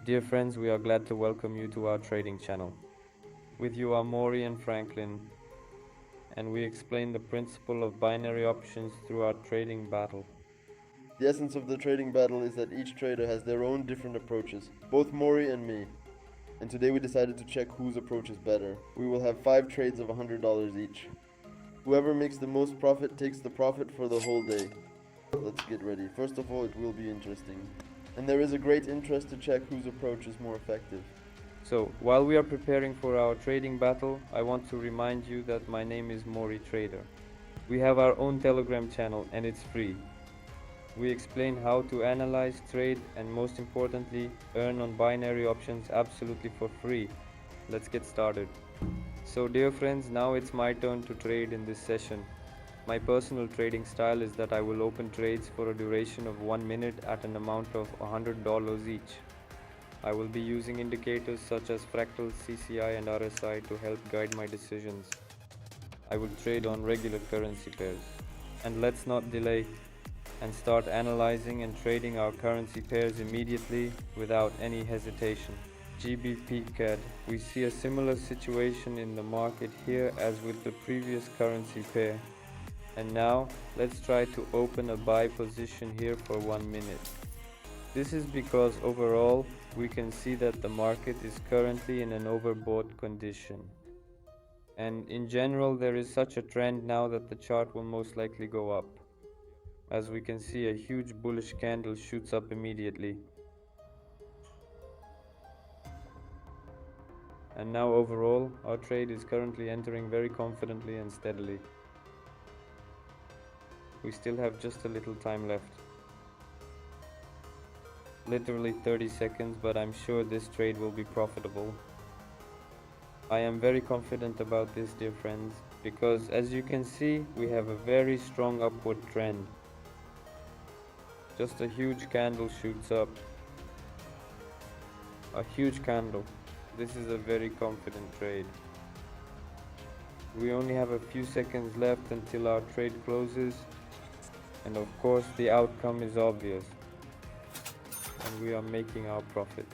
Dear friends, we are glad to welcome you to our trading channel. With you are Maury and Franklin, and we explain the principle of binary options through our trading battle. The essence of the trading battle is that each trader has their own different approaches, both Maury and me. And today we decided to check whose approach is better. We will have 5 trades of $100 each. Whoever makes the most profit takes the profit for the whole day. Let's get ready. First of all, it will be interesting. And there is a great interest to check whose approach is more effective. So, while we are preparing for our trading battle, I want to remind you that my name is Maury Trader. We have our own Telegram channel and it's free. We explain how to analyze, trade, and most importantly, earn on binary options absolutely for free. Let's get started. So dear friends, now it's my turn to trade in this session. My personal trading style is that I will open trades for a duration of 1 minute at an amount of $100 each. I will be using indicators such as fractals, CCI and RSI to help guide my decisions. I will trade on regular currency pairs. And let's not delay and start analyzing and trading our currency pairs immediately without any hesitation. GBP CAD. We see a similar situation in the market here as with the previous currency pair. And now let's try to open a buy position here for 1 minute. This is because overall we can see that the market is currently in an overbought condition. And in general there is such a trend now that the chart will most likely go up. As we can see, a huge bullish candle shoots up immediately. And now overall, our trade is currently entering very confidently and steadily. We still have just a little time left. Literally 30 seconds, but I'm sure this trade will be profitable. I am very confident about this, dear friends, because as you can see, we have a very strong upward trend. Just a huge candle shoots up. A huge candle. This is a very confident trade. We only have a few seconds left until our trade closes, and of course the outcome is obvious, and we are making our profit.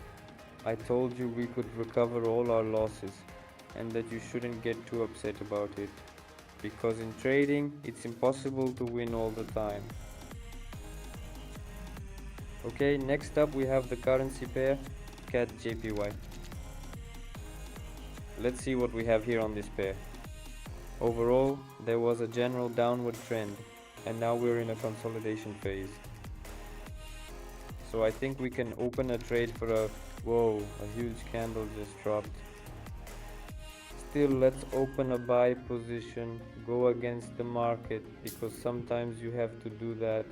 I told you we could recover all our losses, and that you shouldn't get too upset about it, because in trading it's impossible to win all the time. Okay, next up we have the currency pair CAD JPY. Let's see what we have here on this pair. Overall, there was a general downward trend, and now we're in a consolidation phase. So I think we can open a trade for a huge candle just dropped. Still, let's open a buy position, go against the market, because sometimes you have to do that.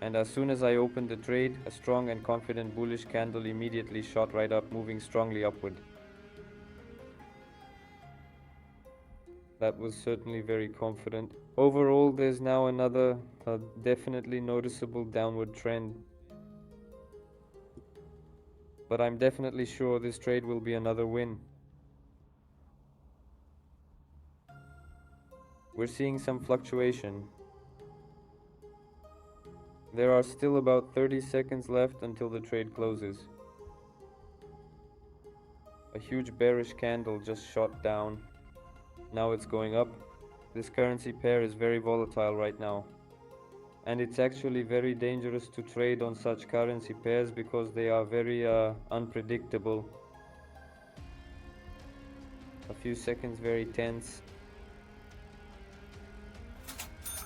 And as soon as I opened the trade, a strong and confident bullish candle immediately shot right up, moving strongly upward. That was certainly very confident. Overall, there's now another definitely noticeable downward trend. But I'm definitely sure this trade will be another win. We're seeing some fluctuation. There are still about 30 seconds left until the trade closes. A huge bearish candle just shot down. Now it's going up. This currency pair is very volatile right now. And it's actually very dangerous to trade on such currency pairs because they are very unpredictable. A few seconds very tense.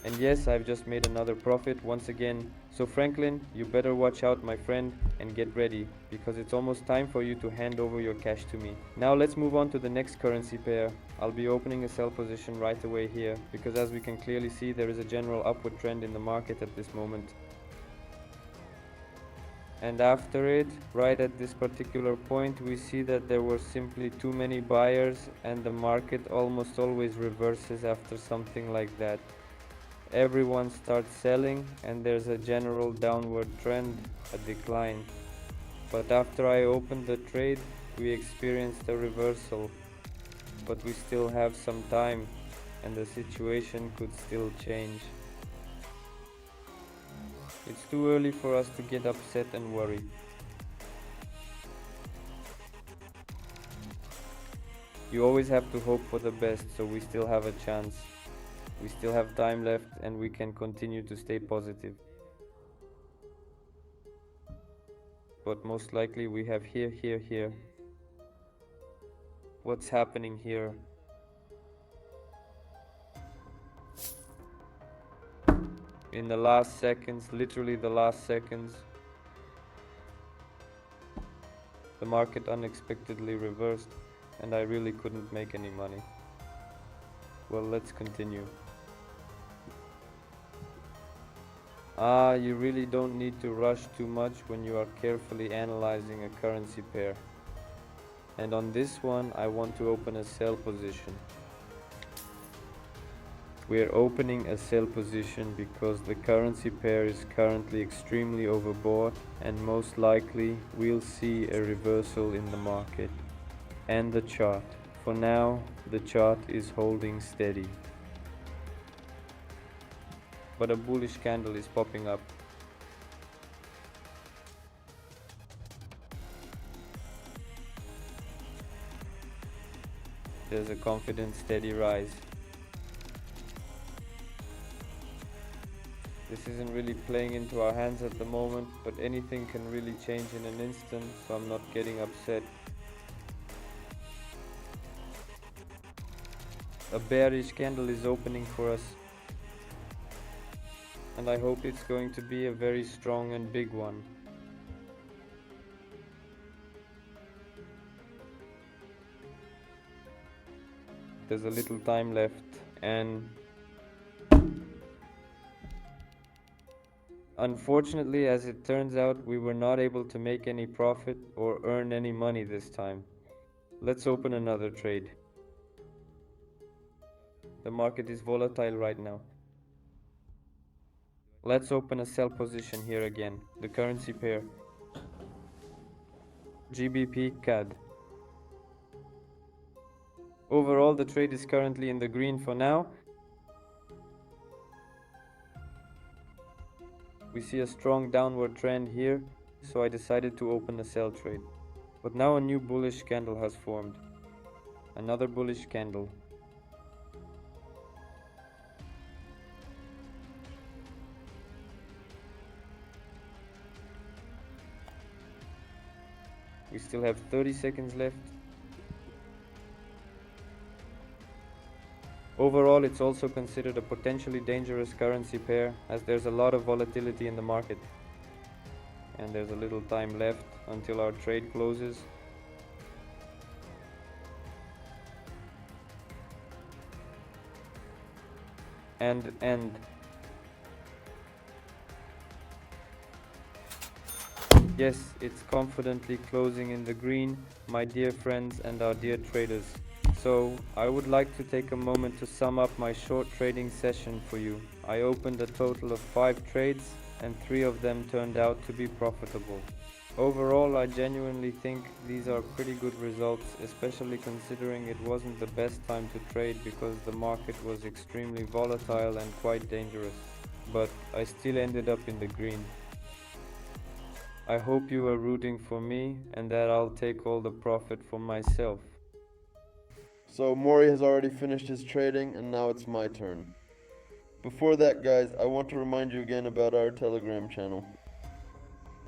And yes, I've just made another profit once again. So Franklin, you better watch out, my friend, and get ready, because it's almost time for you to hand over your cash to me. Now let's move on to the next currency pair. I'll be opening a sell position right away here, because as we can clearly see, there is a general upward trend in the market at this moment. And after it, right at this particular point, we see that there were simply too many buyers, and the market almost always reverses after something like that. Everyone starts selling and there's a general downward trend, a decline. But after I opened the trade, we experienced a reversal. But we still have some time and the situation could still change. It's too early for us to get upset and worry. You always have to hope for the best, so we still have a chance. We still have time left and we can continue to stay positive. But most likely we have here. What's happening here? In the last seconds, literally the last seconds, the market unexpectedly reversed and I really couldn't make any money. Well, let's continue. You really don't need to rush too much when you are carefully analyzing a currency pair. And on this one, I want to open a sell position. We are opening a sell position because the currency pair is currently extremely overbought and most likely we'll see a reversal in the market. And the chart. For now, the chart is holding steady. But a bullish candle is popping up. There's a confident steady rise. This isn't really playing into our hands at the moment, but anything can really change in an instant, so I'm not getting upset. A bearish candle is opening for us. And I hope it's going to be a very strong and big one. There's a little time left and unfortunately, as it turns out, we were not able to make any profit or earn any money this time. Let's open another trade. The market is volatile right now. Let's open a sell position here again. The currency pair. GBP CAD. Overall, the trade is currently in the green for now. We see a strong downward trend here, so I decided to open a sell trade. But now a new bullish candle has formed. Another bullish candle. We still have 30 seconds left. Overall, it's also considered a potentially dangerous currency pair as there's a lot of volatility in the market. And there's a little time left until our trade closes. And end. Yes, it's confidently closing in the green, my dear friends and our dear traders. So, I would like to take a moment to sum up my short trading session for you. I opened a total of 5 trades and 3 of them turned out to be profitable. Overall, I genuinely think these are pretty good results, especially considering it wasn't the best time to trade because the market was extremely volatile and quite dangerous. But I still ended up in the green. I hope you are rooting for me and that I'll take all the profit for myself. So Mori has already finished his trading and now it's my turn. Before that, guys, I want to remind you again about our Telegram channel.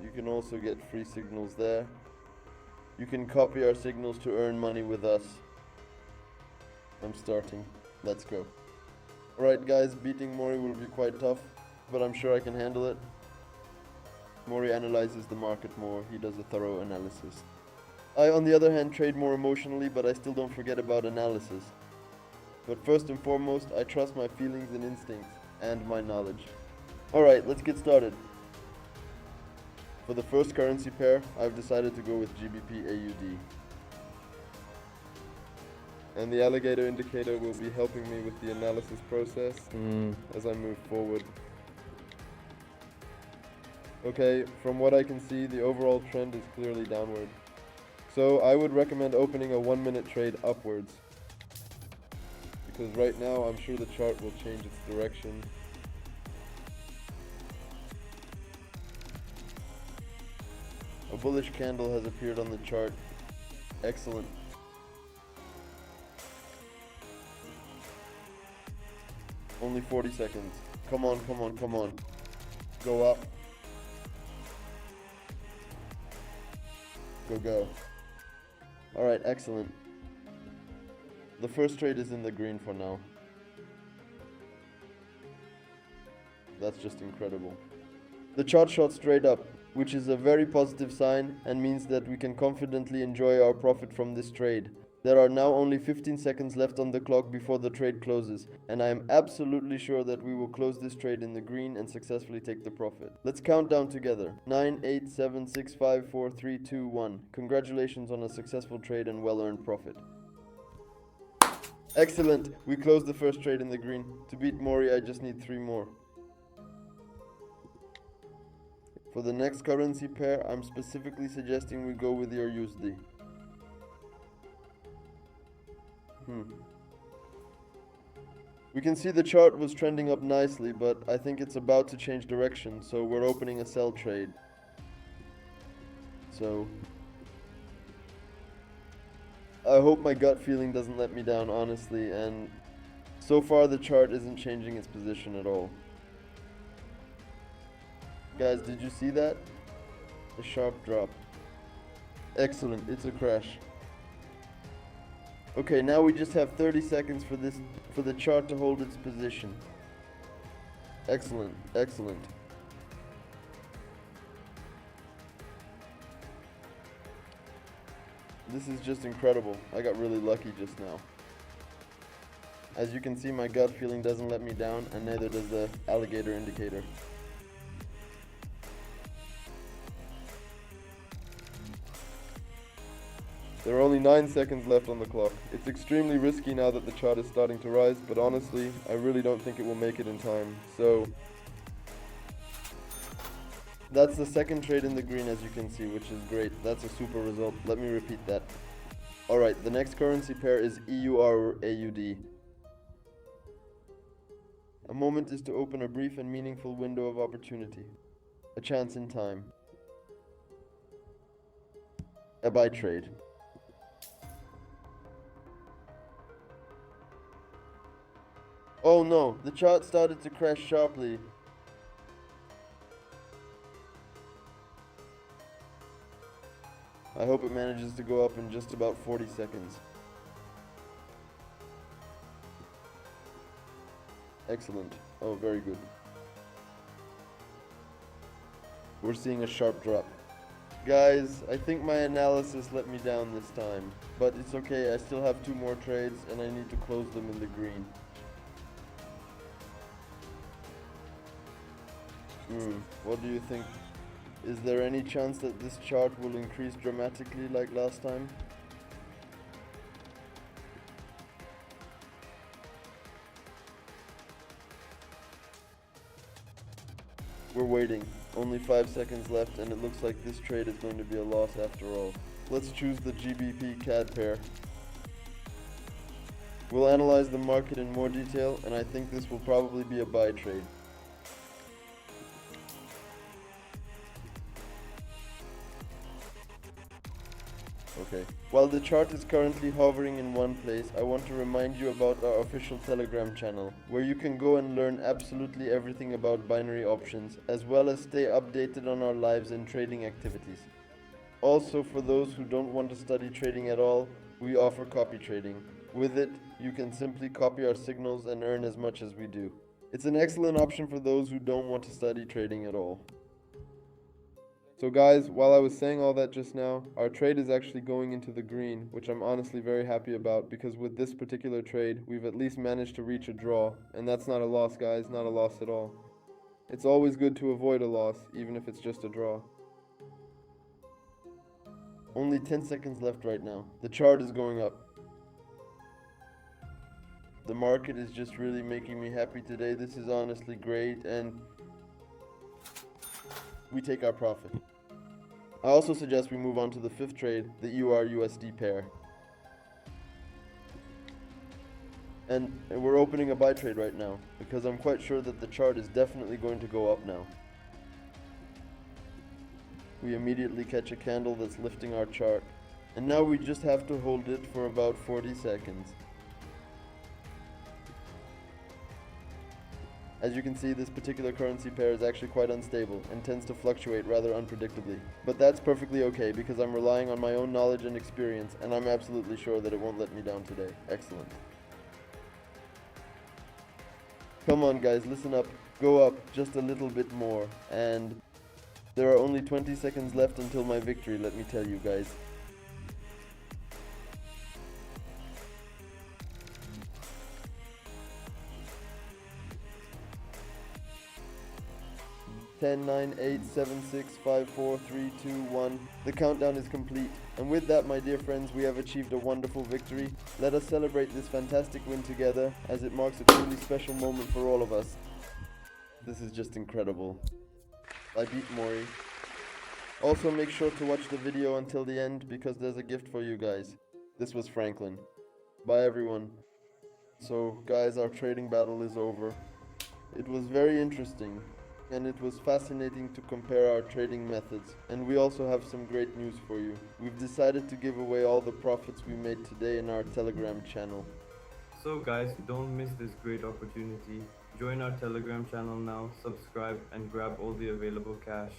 You can also get free signals there. You can copy our signals to earn money with us. I'm starting. Let's go. Alright guys, beating Mori will be quite tough, but I'm sure I can handle it. Mori analyzes the market more, he does a thorough analysis. I, on the other hand, trade more emotionally, but I still don't forget about analysis. But first and foremost, I trust my feelings and instincts, and my knowledge. Alright, let's get started. For the first currency pair, I've decided to go with GBP AUD. And the alligator indicator will be helping me with the analysis process as I move forward. Okay, from what I can see, the overall trend is clearly downward. So I would recommend opening a 1-minute trade upwards. Because right now I'm sure the chart will change its direction. A bullish candle has appeared on the chart. Excellent. Only 40 seconds. Come on, come on, come on. Go up. Go, go. Alright, excellent. The first trade is in the green for now. That's just incredible. The chart shot straight up, which is a very positive sign and means that we can confidently enjoy our profit from this trade. There are now only 15 seconds left on the clock before the trade closes, and I am absolutely sure that we will close this trade in the green and successfully take the profit. Let's count down together. 9, 8, 7, 6, 5, 4, 3, 2, 1. Congratulations on a successful trade and well-earned profit. Excellent! We closed the first trade in the green. To beat Mori, I just need 3 more. For the next currency pair, I'm specifically suggesting we go with your USD. We can see the chart was trending up nicely, but I think it's about to change direction, so we're opening a sell trade. So I hope my gut feeling doesn't let me down, honestly, and so far the chart isn't changing its position at all. Guys, did you see that? A sharp drop. Excellent, it's a crash. Okay, now we just have 30 seconds for the chart to hold its position. Excellent, excellent. This is just incredible. I got really lucky just now. As you can see, my gut feeling doesn't let me down, and neither does the alligator indicator. There are only 9 seconds left on the clock. It's extremely risky now that the chart is starting to rise, but honestly, I really don't think it will make it in time. So that's the second trade in the green, as you can see, which is great. That's a super result. Let me repeat that. Alright, the next currency pair is EUR AUD. A moment is to open a brief and meaningful window of opportunity. A chance in time. A buy trade. Oh no, the chart started to crash sharply. I hope it manages to go up in just about 40 seconds. Excellent. Oh, very good. We're seeing a sharp drop. Guys, I think my analysis let me down this time. But it's okay, I still have 2 more trades and I need to close them in the green. What do you think? Is there any chance that this chart will increase dramatically like last time? We're waiting. Only 5 seconds left and it looks like this trade is going to be a loss after all. Let's choose the GBP CAD pair. We'll analyze the market in more detail and I think this will probably be a buy trade. Okay. While the chart is currently hovering in one place, I want to remind you about our official Telegram channel, where you can go and learn absolutely everything about binary options, as well as stay updated on our lives and trading activities. Also, for those who don't want to study trading at all, we offer copy trading. With it, you can simply copy our signals and earn as much as we do. It's an excellent option for those who don't want to study trading at all. So guys, while I was saying all that just now, our trade is actually going into the green, which I'm honestly very happy about, because with this particular trade, we've at least managed to reach a draw, and that's not a loss, guys, not a loss at all. It's always good to avoid a loss, even if it's just a draw. Only 10 seconds left right now. The chart is going up. The market is just really making me happy today. This is honestly great, and we take our profit. I also suggest we move on to the 5th trade, the EUR-USD pair. And we're opening a buy trade right now, because I'm quite sure that the chart is definitely going to go up now. We immediately catch a candle that's lifting our chart, and now we just have to hold it for about 40 seconds. As you can see, this particular currency pair is actually quite unstable and tends to fluctuate rather unpredictably. But that's perfectly okay because I'm relying on my own knowledge and experience, and I'm absolutely sure that it won't let me down today. Excellent. Come on guys, listen up. Go up just a little bit more. And there are only 20 seconds left until my victory, let me tell you guys. 10, 9, 8, 7, 6, 5, 4, 3, 2, 1. The countdown is complete. And with that, my dear friends, we have achieved a wonderful victory. Let us celebrate this fantastic win together, as it marks a truly special moment for all of us. This is just incredible. I beat Mori. Also, make sure to watch the video until the end, because there's a gift for you guys. This was Franklin. Bye everyone. So guys, our trading battle is over. It was very interesting, and it was fascinating to compare our trading methods. And we also have some great news for you. We've decided to give away all the profits we made today in our Telegram channel. So guys, don't miss this great opportunity. Join our Telegram channel now, subscribe and grab all the available cash.